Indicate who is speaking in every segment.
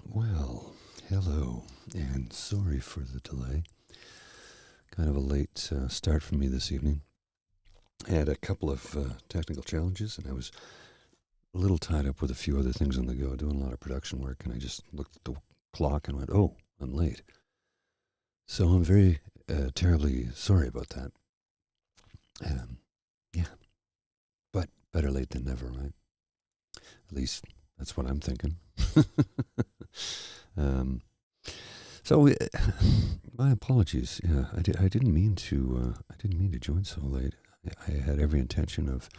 Speaker 1: Well, hello, and sorry for the delay. Kind of a late start for me this evening. I had a couple of technical challenges, and I was a little tied up with a few other things on the go, doing a lot of production work, and I just looked at the clock and went, oh, I'm late. So I'm very terribly sorry about that. Yeah, but better late than never, right? At least that's what I'm thinking. um, so my apologies. Yeah, I didn't mean to. I didn't mean to join so late. I had every intention of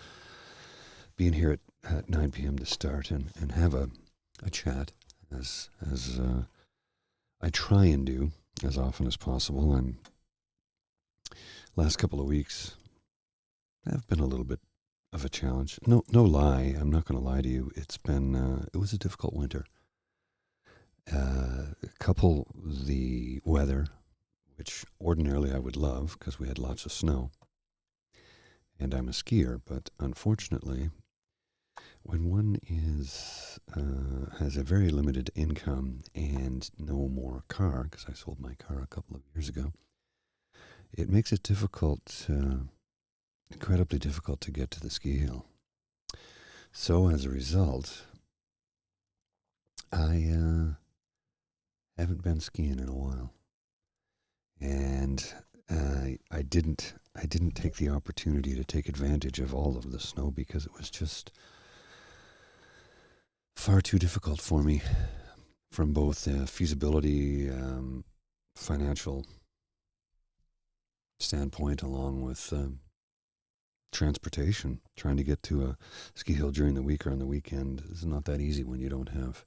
Speaker 1: being here at 9 p.m. to start and have a chat as I try and do as often as possible. And last couple of weeks have been a little bit of a challenge. No lie. I'm not going to lie to you. It's been it was a difficult winter. Couple the weather, which ordinarily I would love because we had lots of snow, and I'm a skier. But unfortunately, when one is has a very limited income and no more car, because I sold my car a couple of years ago, it makes it difficult, incredibly difficult to get to the ski hill. So as a result, I haven't been skiing in a while, and I didn't take the opportunity to take advantage of all of the snow because it was just far too difficult for me from both feasibility, financial standpoint, along with transportation. Trying to get to a ski hill during the week or on the weekend is not that easy when you don't have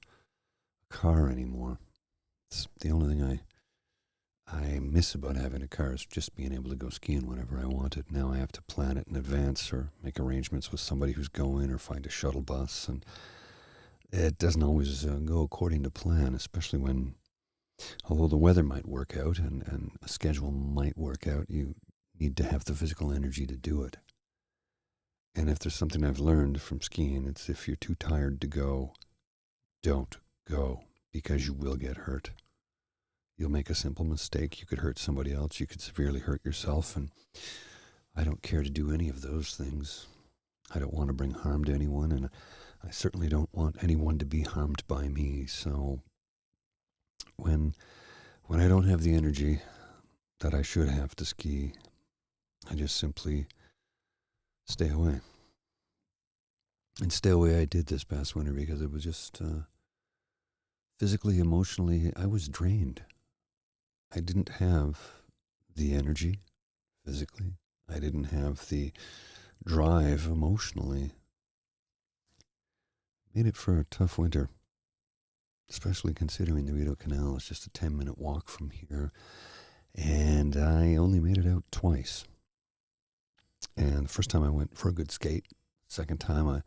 Speaker 1: a car anymore. It's the only thing I miss about having a car is just being able to go skiing whenever I want it. Now I have to plan it in advance or make arrangements with somebody who's going or find a shuttle bus, and it doesn't always go according to plan, especially when, although the weather might work out and a schedule might work out, you need to have the physical energy to do it. And if there's something I've learned from skiing, it's if you're too tired to go, don't go, because you will get hurt. You'll make a simple mistake. You could hurt somebody else. You could severely hurt yourself. And I don't care to do any of those things. I don't want to bring harm to anyone. And I certainly don't want anyone to be harmed by me. So when I don't have the energy that I should have to ski, I just simply stay away. And stay away I did this past winter because it was just physically, emotionally, I was drained. I didn't have the energy physically. I didn't have the drive emotionally. Made it for a tough winter, especially considering the Rideau Canal is just a 10-minute walk from here. And I only made it out twice. And the first time I went for a good skate. Second time I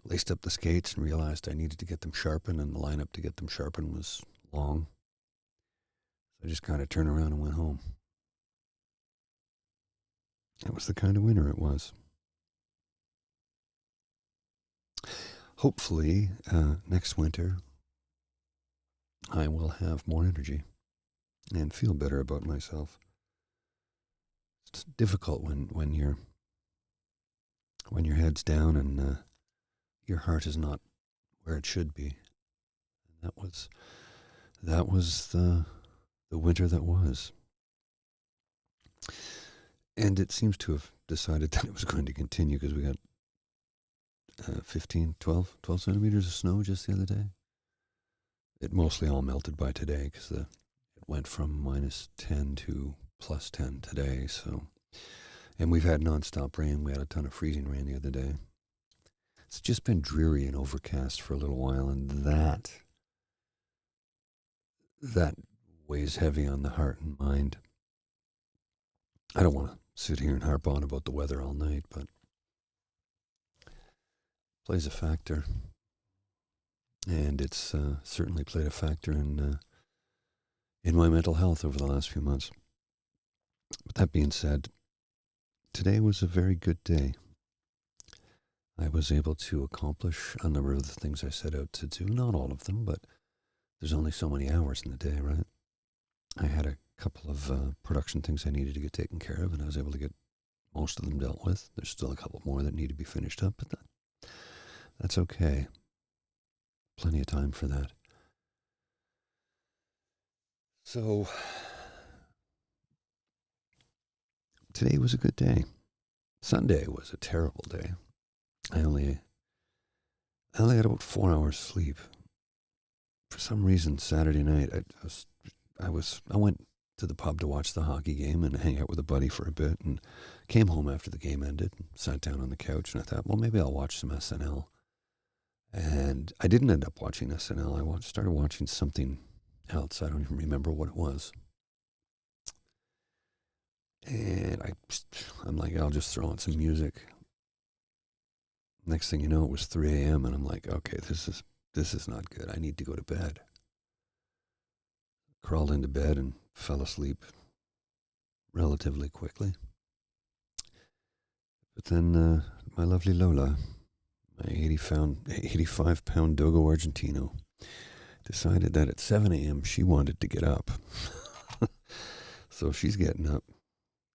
Speaker 1: laced up the skates and realized I needed to get them sharpened, and the lineup to get them sharpened was long. I just kind of turned around and went home. That was the kind of winter it was. Hopefully, next winter, I will have more energy and feel better about myself. It's difficult when your head's down and your heart is not where it should be. That was the winter that was. And it seems to have decided that it was going to continue because we got 12 centimeters of snow just the other day. It mostly all melted by today because it went from -10 to +10 today. So, and we've had nonstop rain. We had a ton of freezing rain the other day. it's just been dreary and overcast for a little while, and that weighs heavy on the heart and mind. I don't want to sit here and harp on about the weather all night, but it plays a factor, and it's certainly played a factor in my mental health over the last few months. But that being said, today was a very good day. I was able to accomplish a number of the things I set out to do. Not all of them, but there's only so many hours in the day, right? I had a couple of production things I needed to get taken care of, and I was able to get most of them dealt with. There's still a couple more that need to be finished up, but that's okay. Plenty of time for that. So, today was a good day. Sunday was a terrible day. I only had about 4 hours sleep. For some reason, Saturday night, I went to the pub to watch the hockey game and hang out with a buddy for a bit, and came home after the game ended, and sat down on the couch, and I thought, well, maybe I'll watch some SNL. And I didn't end up watching SNL. I started watching something else. I don't even remember what it was. And I'm like, I'll just throw on some music. Next thing you know, it was 3 a.m. and I'm like, okay, this is not good. I need to go to bed. Crawled into bed and fell asleep relatively quickly. But then my lovely Lola, my 85-pound Dogo Argentino, decided that at 7 a.m. she wanted to get up. So she's getting up.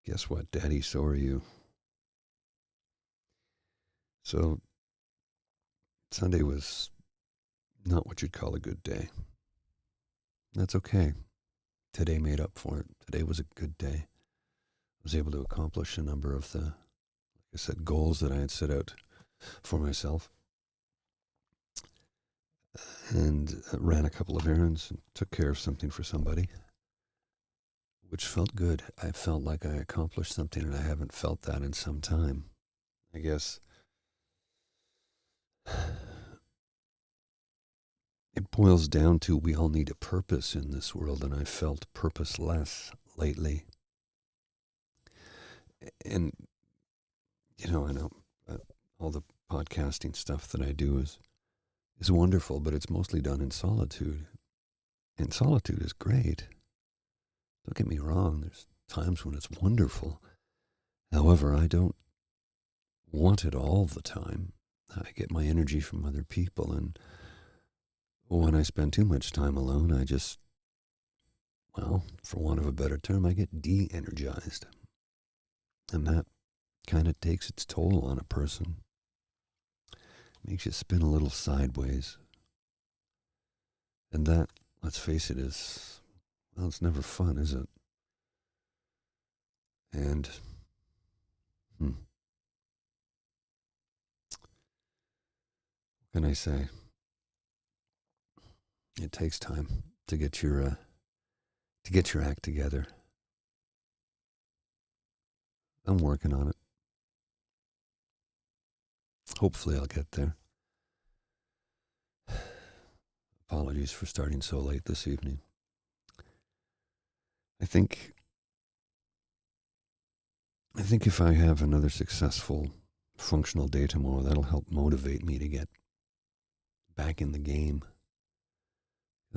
Speaker 1: Guess what, Daddy? So are you. So Sunday was not what you'd call a good day. That's okay. Today made up for it. Today was a good day. I was able to accomplish a number of the, like I said, goals that I had set out for myself. And ran a couple of errands and took care of something for somebody, which felt good. I felt like I accomplished something, and I haven't felt that in some time. I guess it boils down to we all need a purpose in this world, and I felt purposeless lately. And, I know all the podcasting stuff that I do is wonderful, but it's mostly done in solitude. And solitude is great. Don't get me wrong, there's times when it's wonderful. However, I don't want it all the time. I get my energy from other people, and when I spend too much time alone, I just, well, for want of a better term, I get de-energized. And that kind of takes its toll on a person. Makes you spin a little sideways. And that, let's face it, it's never fun, is it? And, what can I say? It takes time to get your act together. I'm working on it. Hopefully I'll get there. Apologies for starting so late this evening. I think if I have another successful, functional day tomorrow, that'll help motivate me to get back in the game.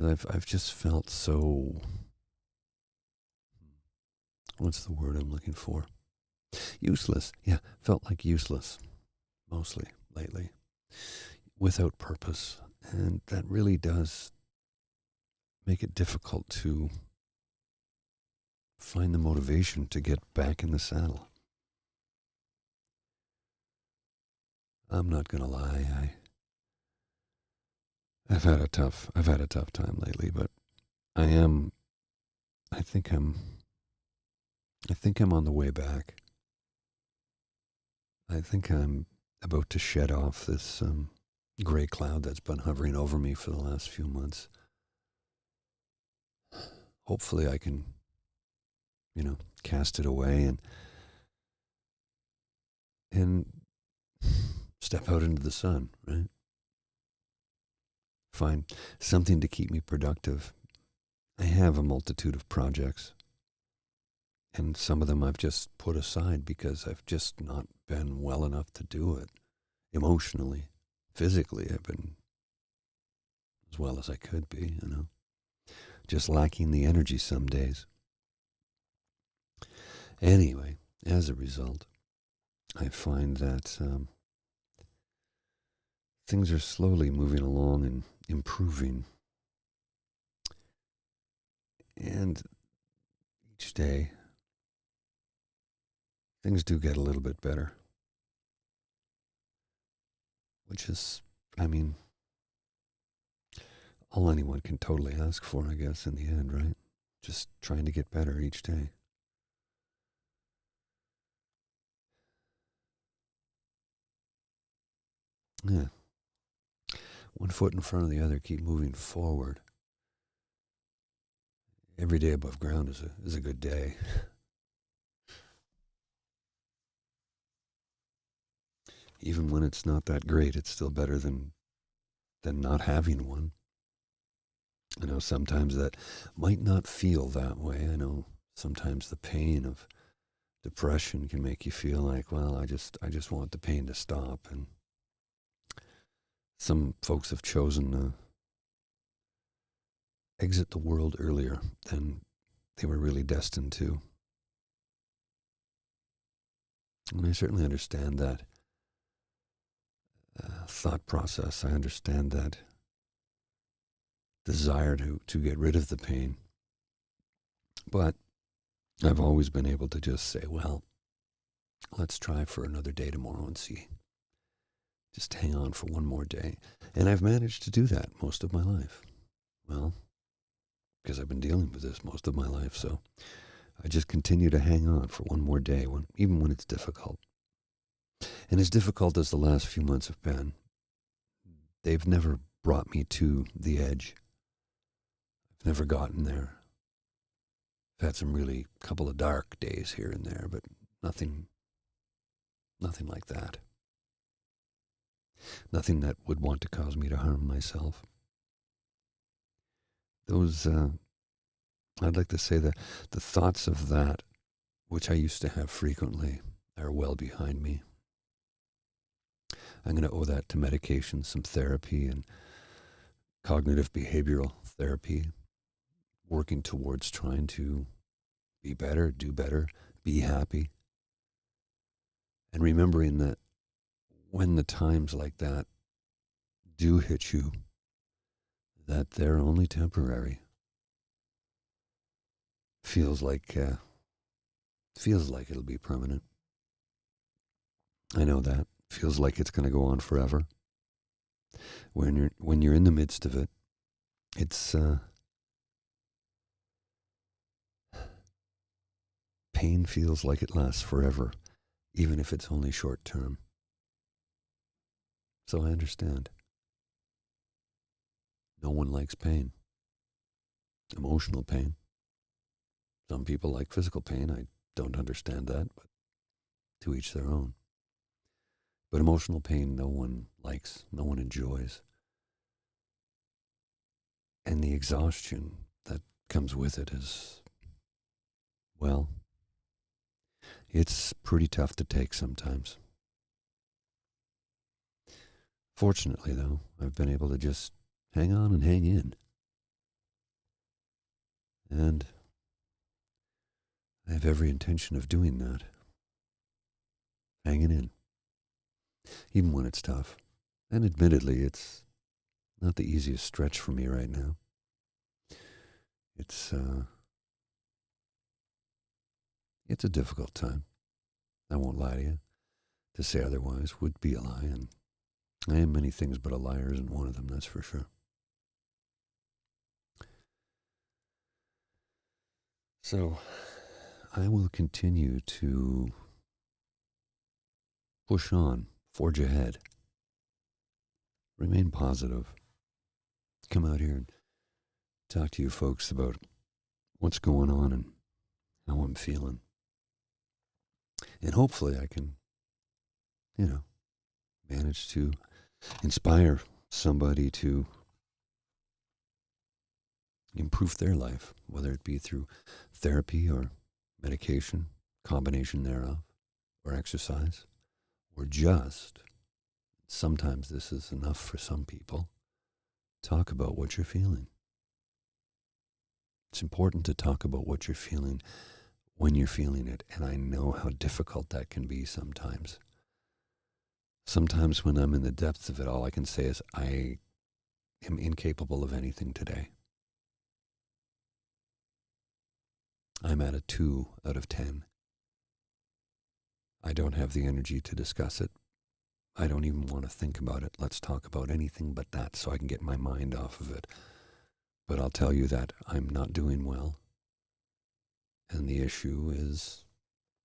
Speaker 1: I've just felt so, what's the word I'm looking for? Useless. Yeah, felt like useless, mostly lately, without purpose. And that really does make it difficult to find the motivation to get back in the saddle. I'm not gonna lie, I've had a tough time lately, but I think I'm on the way back. I think I'm about to shed off this gray cloud that's been hovering over me for the last few months. Hopefully I can, cast it away and step out into the sun, right? Find something to keep me productive. I have a multitude of projects, and some of them I've just put aside because I've just not been well enough to do it. Emotionally, physically, I've been as well as I could be, just lacking the energy some days. Anyway, as a result, I find that things are slowly moving along and improving. And each day, things do get a little bit better. Which is, I mean, all anyone can totally ask for, I guess, in the end, right? Just trying to get better each day. Yeah. One foot in front of the other, keep moving forward. Every day above ground is a good day. Even when it's not that great, it's still better than not having one. I know sometimes that might not feel that way. I know sometimes the pain of depression can make you feel like, well, I just want the pain to stop. And some folks have chosen to exit the world earlier than they were really destined to. And I certainly understand that thought process. I understand that desire to get rid of the pain. But I've always been able to just say, well, let's try for another day tomorrow and see. Just hang on for one more day. And I've managed to do that most of my life. Well, because I've been dealing with this most of my life. So I just continue to hang on for one more day, even when it's difficult. And as difficult as the last few months have been, they've never brought me to the edge. I've never gotten there. I've had some really couple of dark days here and there, but nothing like that. Nothing that would want to cause me to harm myself. Those, I'd like to say that the thoughts of that, which I used to have frequently, are well behind me. I'm going to owe that to medication, some therapy, and cognitive behavioral therapy, working towards trying to be better, do better, be happy. And remembering that when the times like that do hit you, that they're only temporary. Feels like it'll be permanent. I know that. Feels like it's going to go on forever. When you're in the midst of it, it's pain feels like it lasts forever, even if it's only short term. So I understand. No one likes pain. Emotional pain. Some people like physical pain. I don't understand that, but to each their own. But emotional pain no one likes, no one enjoys. And the exhaustion that comes with it is, well, it's pretty tough to take sometimes. Fortunately, though, I've been able to just hang on and hang in. And I have every intention of doing that. Hanging in. Even when it's tough. And admittedly, it's not the easiest stretch for me right now. It's a difficult time. I won't lie to you. To say otherwise would be a lie, and I am many things, but a liar isn't one of them, that's for sure. So, I will continue to push on, forge ahead, remain positive, come out here and talk to you folks about what's going on and how I'm feeling. And hopefully I can, manage to inspire somebody to improve their life, whether it be through therapy or medication, combination thereof, or exercise, or just, sometimes this is enough for some people, talk about what you're feeling. It's important to talk about what you're feeling when you're feeling it, and I know how difficult that can be sometimes. Sometimes when I'm in the depths of it, all I can say is, I am incapable of anything today. I'm at a 2 out of 10. I don't have the energy to discuss it. I don't even want to think about it. Let's talk about anything but that so I can get my mind off of it. But I'll tell you that I'm not doing well. And the issue is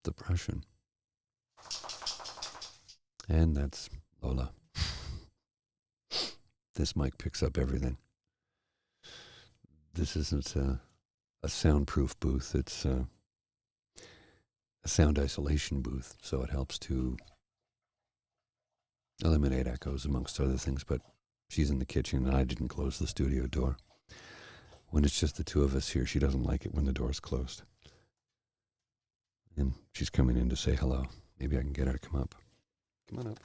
Speaker 1: depression. And that's Lola. This mic picks up everything. This isn't a soundproof booth. It's a sound isolation booth. So it helps to eliminate echoes amongst other things. But she's in the kitchen and I didn't close the studio door. When it's just the two of us here, she doesn't like it when the door's closed. And she's coming in to say hello. Maybe I can get her to come up. Come on up.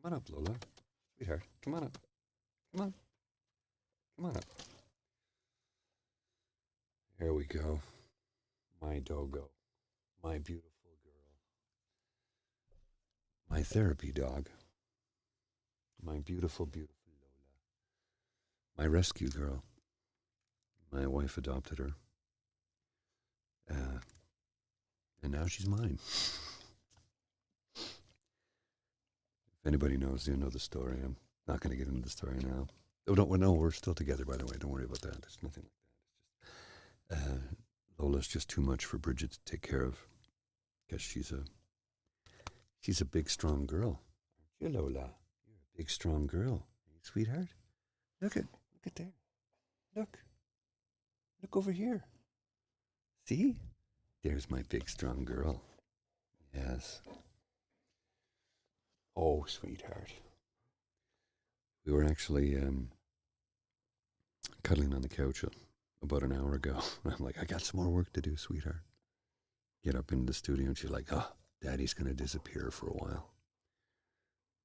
Speaker 1: Come on up, Lola. Sweetheart, come on up. Come on. Come on up. There we go. My doggo. My beautiful girl. My therapy dog. My beautiful, beautiful Lola. My rescue girl. My wife adopted her. And now she's mine. If anybody knows, you know the story. I'm not going to get into the story now. Oh, no, we're still together, by the way. Don't worry about that. There's nothing like that. Lola's just too much for Bridget to take care of. Because she's a big, strong girl. Aren't you, Lola? You're a big, strong girl. Hey, sweetheart. Look at there. Look over here. See? There's my big, strong girl. Yes. Oh, sweetheart. We were actually cuddling on the couch about an hour ago. I'm like, I got some more work to do, sweetheart. Get up into the studio, and she's like, oh, Daddy's going to disappear for a while.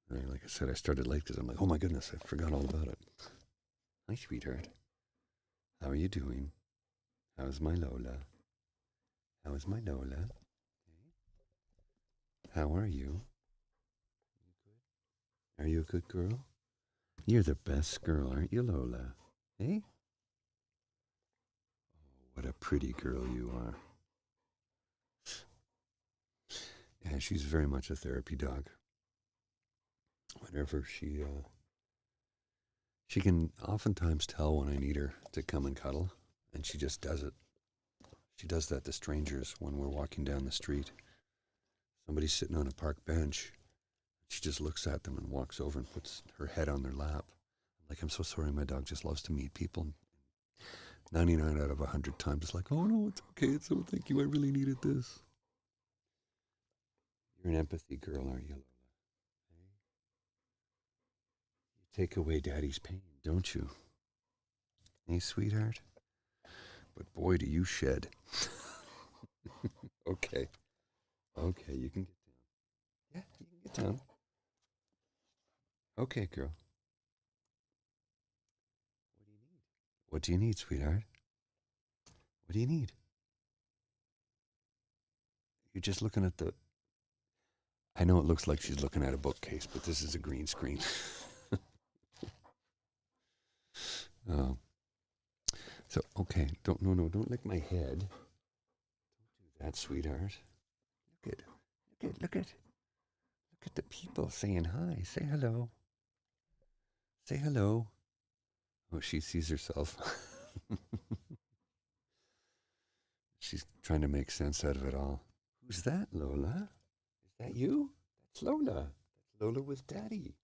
Speaker 1: And like I said, I started late because I'm like, oh my goodness, I forgot all about it. Hi, sweetheart. How are you doing? How's my Lola? How's my Lola? How are you? Are you a good girl? You're the best girl, aren't you, Lola? Hey? Oh, what a pretty girl you are. Yeah, she's very much a therapy dog. Whenever she can oftentimes tell when I need her to come and cuddle, and she just does it. She does that to strangers when we're walking down the street. Somebody's sitting on a park bench. She just looks at them and walks over and puts her head on their lap. I'm like, I'm so sorry, my dog just loves to meet people. 99 out of 100 times, it's like, oh no, it's okay. It's so thank you. I really needed this. You're an empathy girl, aren't you, Lola? You take away Daddy's pain, don't you? Hey, sweetheart? But boy, do you shed. Okay. Okay, you can get down. Yeah, you can get down. Okay, girl. What do you need, sweetheart? What do you need? You're just looking at the... I know it looks like she's looking at a bookcase, but this is a green screen. Oh. So, okay, don't lick my head. Don't do that, sweetheart. Look at the people saying hi. Say hello. Say hello. Oh, she sees herself. She's trying to make sense out of it all. Who's that, Lola? Is that you? That's Lola. That's Lola with Daddy.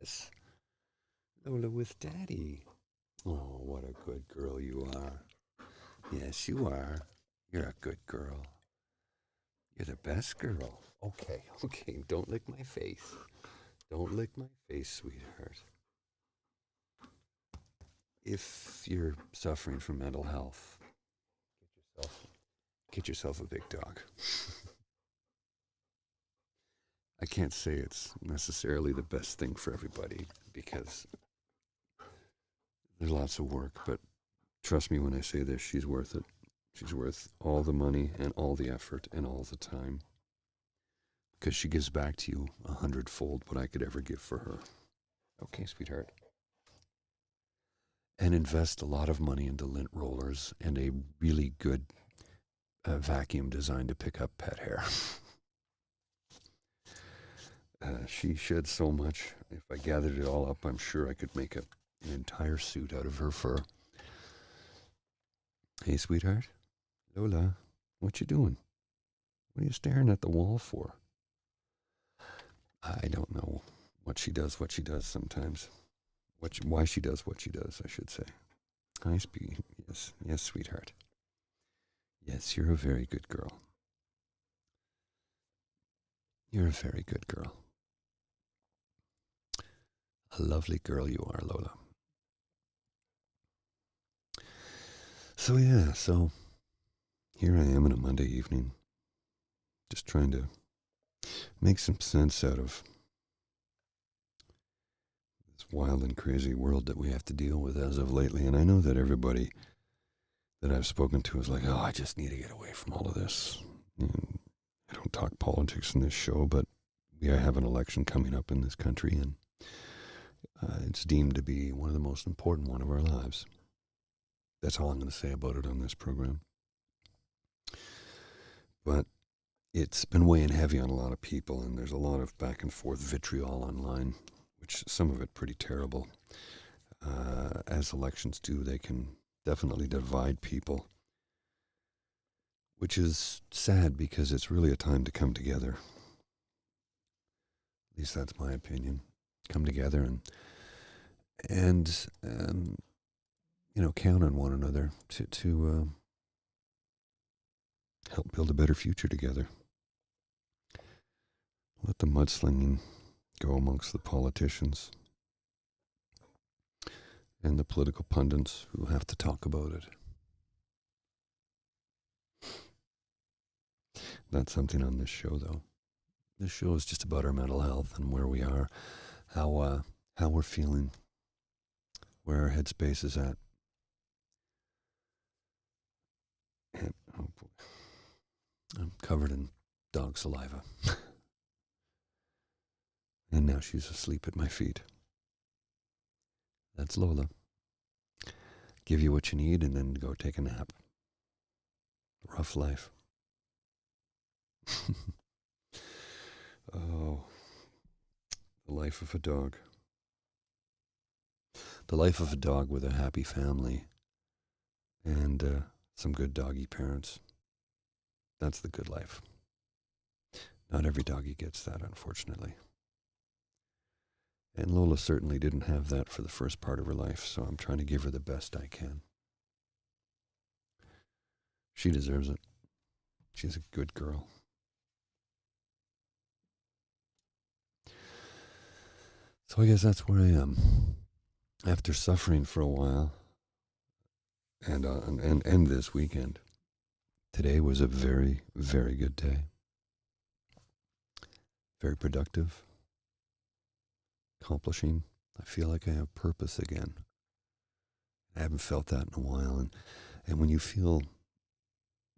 Speaker 1: Yes. Lola with Daddy. Oh, what a good girl you are. Yes, you are. You're a good girl. You're the best girl. Okay, don't lick my face. Don't lick my face, sweetheart. If you're suffering from mental health, get yourself a big dog. I can't say it's necessarily the best thing for everybody because there's lots of work, but trust me when I say this, she's worth it. She's worth all the money and all the effort and all the time because she gives back to you 100-fold what I could ever give for her. Okay, sweetheart. And invest a lot of money into lint rollers and a really good vacuum designed to pick up pet hair. She sheds so much. If I gathered it all up, I'm sure I could make an entire suit out of her fur. Hey, sweetheart. Lola, what you doing? What are you staring at the wall for? I don't know what she does sometimes. Why she does what she does, I should say. Hi, Speedy. Yes, sweetheart. Yes, you're a very good girl. You're a very good girl. A lovely girl you are, Lola. So here I am on a Monday evening, just trying to make some sense out of this wild and crazy world that we have to deal with as of lately. And I know that everybody that I've spoken to is like, oh, I just need to get away from all of this. And I don't talk politics in this show, but we have an election coming up in this country, and it's deemed to be one of the most important one of our lives. That's all I'm going to say about it on this program. But it's been weighing heavy on a lot of people, and there's a lot of back and forth vitriol online, which some of it pretty terrible. As elections do, they can definitely divide people, which is sad because it's really a time to come together. At least that's my opinion. Come together and count on one another to help build a better future together. Let the mudslinging go amongst the politicians and the political pundits who have to talk about it. Not something on this show, though. This show is just about our mental health and where we are, how we're feeling, where our headspace is at. And, oh boy, I'm covered in dog saliva. And now she's asleep at my feet. That's Lola. Give you what you need and then go take a nap. Rough life. Oh, the life of a dog. The life of a dog with a happy family and some good doggy parents. That's the good life. Not every doggy gets that, unfortunately. And Lola certainly didn't have that for the first part of her life, so I'm trying to give her the best I can. She deserves it. She's a good girl. So I guess that's where I am. After suffering for a while, and this weekend, today was a very, very good day. Very productive. Accomplishing. I feel like I have purpose again. I haven't felt that in a while. And when you feel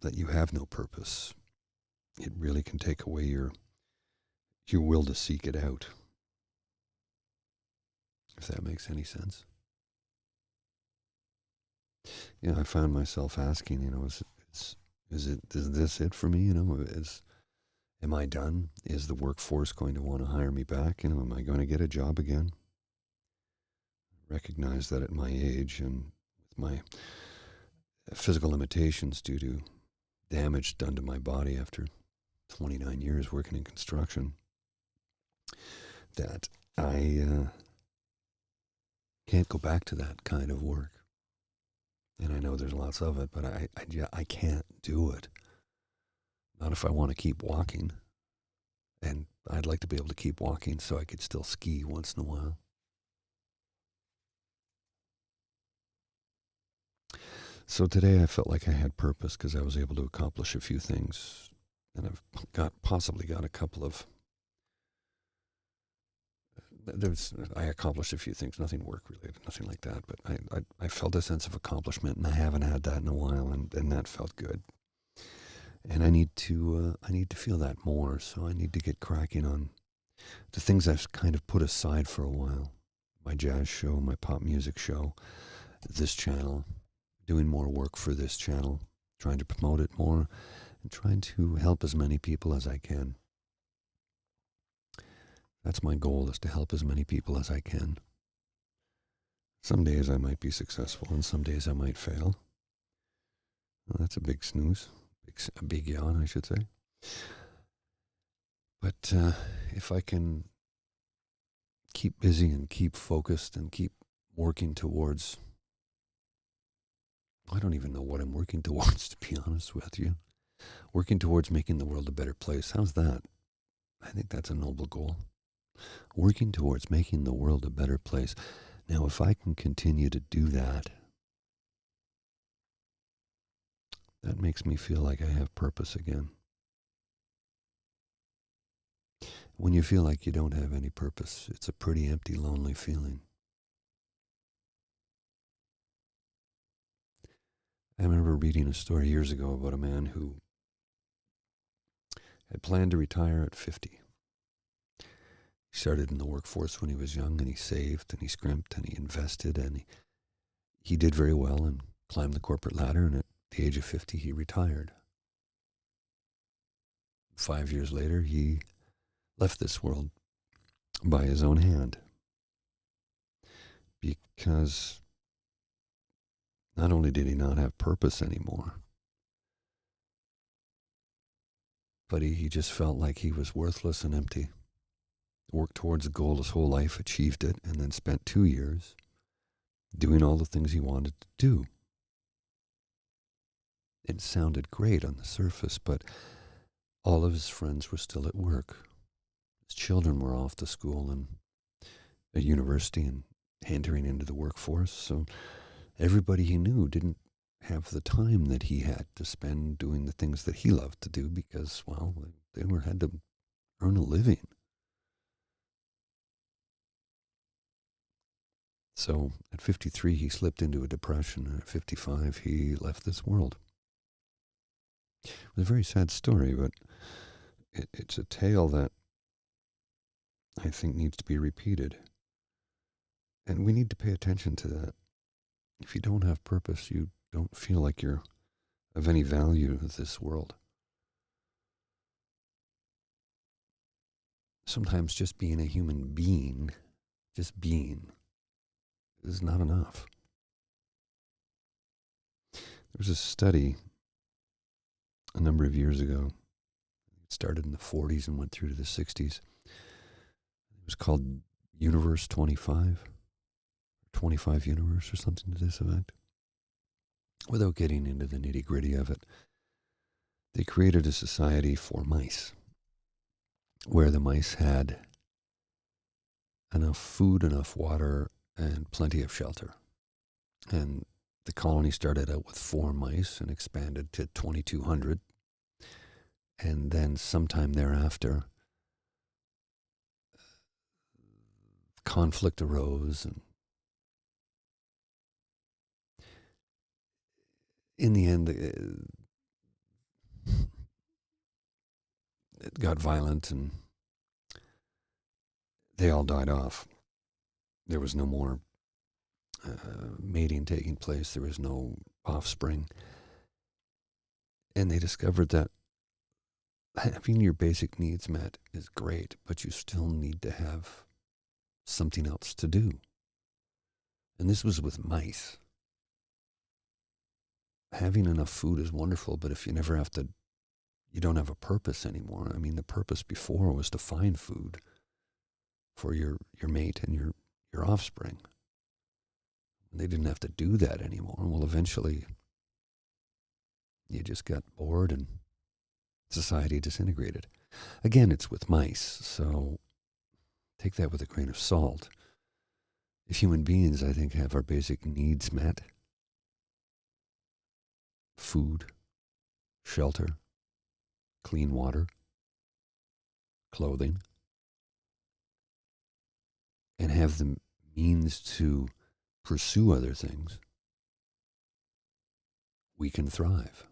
Speaker 1: that you have no purpose, it really can take away your will to seek it out. If that makes any sense. I found myself asking, is this it for me? Am I done? Is the workforce going to want to hire me back? Am I going to get a job again? I recognize that at my age and with my physical limitations due to damage done to my body after 29 years working in construction, that I can't go back to that kind of work. And I know there's lots of it, but I can't do it. Not if I want to keep walking. And I'd like to be able to keep walking so I could still ski once in a while. So today I felt like I had purpose because I was able to accomplish a few things. And I've possibly got a couple of I accomplished a few things, nothing work related, nothing like that, but I felt a sense of accomplishment, and I haven't had that in a while, and that felt good. And I need to feel that more, so I need to get cracking on the things I've kind of put aside for a while. My jazz show, my pop music show, this channel, doing more work for this channel, trying to promote it more, and trying to help as many people as I can. That's my goal, is to help as many people as I can. Some days I might be successful, and some days I might fail. Well, that's a big snooze, a big yawn, I should say. But if I can keep busy and keep focused and keep working towards, I don't even know what I'm working towards, to be honest with you. Working towards making the world a better place. How's that? I think that's a noble goal. Working towards making the world a better place. Now, if I can continue to do that, that makes me feel like I have purpose again. When you feel like you don't have any purpose, it's a pretty empty, lonely feeling. I remember reading a story years ago about a man who had planned to retire at 50. He started in the workforce when he was young, and he saved, and he scrimped, and he invested, and he did very well and climbed the corporate ladder, and at the age of 50, he retired. 5 years later, he left this world by his own hand, because not only did he not have purpose anymore, but he just felt like he was worthless and empty. Worked towards a goal his whole life, achieved it, and then spent 2 years doing all the things he wanted to do. It sounded great on the surface, but all of his friends were still at work. His children were off to school and at university and entering into the workforce, so everybody he knew didn't have the time that he had to spend doing the things that he loved to do because, well, they had to earn a living. So at 53, he slipped into a depression, and at 55, he left this world. It was a very sad story, but it's a tale that I think needs to be repeated. And we need to pay attention to that. If you don't have purpose, you don't feel like you're of any value to this world. Sometimes just being a human being, just being, is not enough. There was a study a number of years ago. It started in the 40s and went through to the 60s. It was called Universe 25, 25 Universe or something to this effect. Without getting into the nitty-gritty of it, they created a society for mice, where the mice had enough food, enough water, and plenty of shelter. And the colony started out with 4 mice and expanded to 2,200. And then sometime thereafter, conflict arose, and in the end, it got violent, and they all died off. There was no more mating taking place. There was no offspring. And they discovered that having your basic needs met is great, but you still need to have something else to do. And this was with mice. Having enough food is wonderful, but if you never have to, you don't have a purpose anymore. I mean, the purpose before was to find food for your mate and your offspring. They didn't have to do that anymore. Well, eventually, you just got bored and society disintegrated. Again, it's with mice, so take that with a grain of salt. If human beings, I think, have our basic needs met, food, shelter, clean water, clothing, and have the means to pursue other things, we can thrive.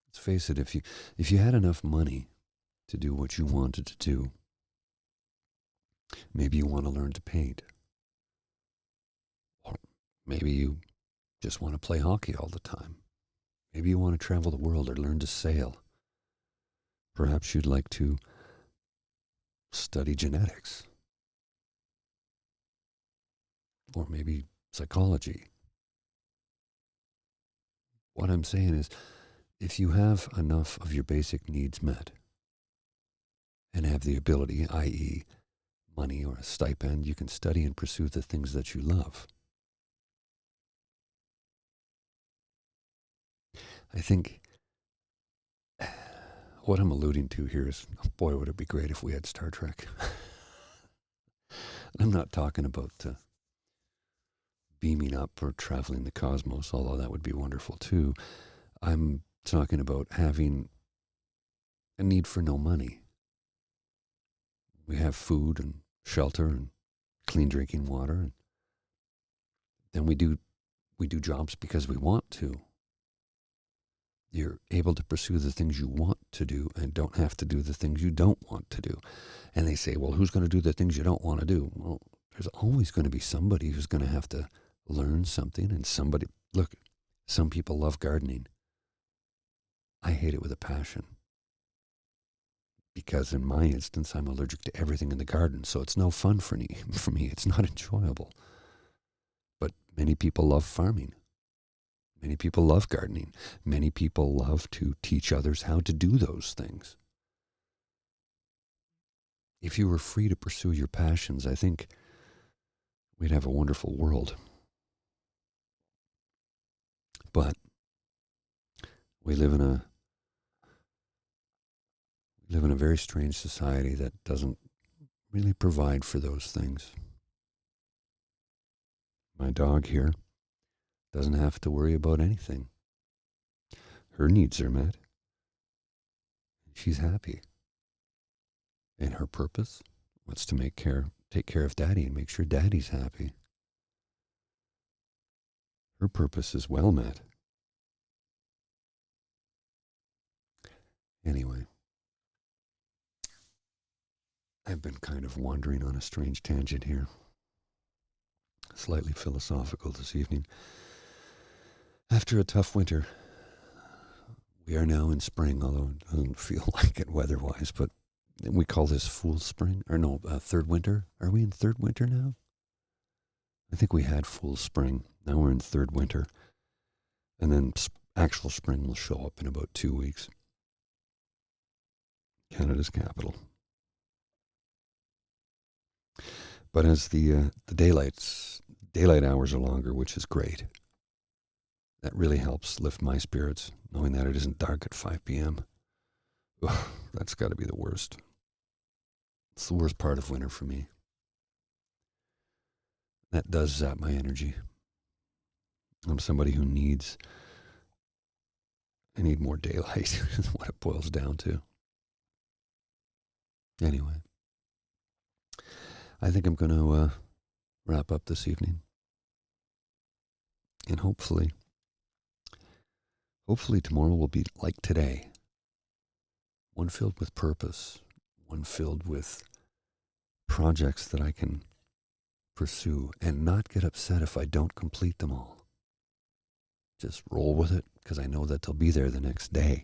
Speaker 1: Let's face it, if you had enough money to do what you wanted to do, maybe you want to learn to paint, or maybe you just want to play hockey all the time. Maybe you want to travel the world or learn to sail. Perhaps you'd like to study genetics, or maybe psychology. What I'm saying is, if you have enough of your basic needs met and have the ability, i.e., money or a stipend, you can study and pursue the things that you love. I think what I'm alluding to here is, boy, would it be great if we had Star Trek. I'm not talking about beaming up or traveling the cosmos, although that would be wonderful too. I'm talking about having a need for no money. We have food and shelter and clean drinking water, and then we do jobs because we want to. You're able to pursue the things you want to do and don't have to do the things you don't want to do. And they say, well, who's going to do the things you don't want to do? Well, there's always going to be somebody who's going to have to learn something, and somebody, look, some people love gardening. I hate it with a passion. Because in my instance, I'm allergic to everything in the garden, so it's no fun for me. For me, it's not enjoyable. But many people love farming. Many people love gardening. Many people love to teach others how to do those things. If you were free to pursue your passions, I think we'd have a wonderful world. But we live in a very strange society that doesn't really provide for those things. My dog here doesn't have to worry about anything. Her needs are met. She's happy. And her purpose was to take care of Daddy and make sure Daddy's happy. Her purpose is well met. Anyway, I've been kind of wandering on a strange tangent here. Slightly philosophical this evening. After a tough winter, we are now in spring, although it doesn't feel like it weather-wise, but we call this Fool's Spring, or no, third winter. Are we in third winter now? I think we had Fool's Spring. Now we're in third winter. And then actual spring will show up in about 2 weeks. Canada's capital. But as the daylight hours are longer, which is great. That really helps lift my spirits, knowing that it isn't dark at 5 p.m. Ugh, that's got to be the worst. It's the worst part of winter for me. That does zap my energy. I'm somebody who I need more daylight, is what it boils down to. Anyway, I think I'm going to wrap up this evening. And hopefully tomorrow will be like today. One filled with purpose. One filled with projects that I can pursue and not get upset if I don't complete them all. Just roll with it because I know that they'll be there the next day.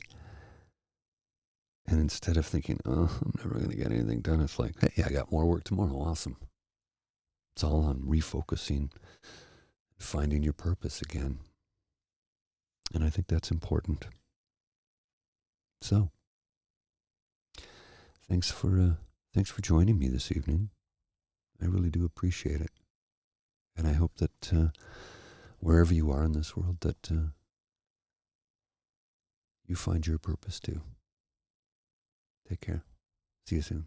Speaker 1: And instead of thinking, oh, I'm never going to get anything done, it's like, hey, I got more work tomorrow. Awesome. It's all on refocusing, finding your purpose again. And I think that's important. So, thanks for joining me this evening. I really do appreciate it. And I hope that wherever you are in this world, that you find your purpose too. Take care. See you soon.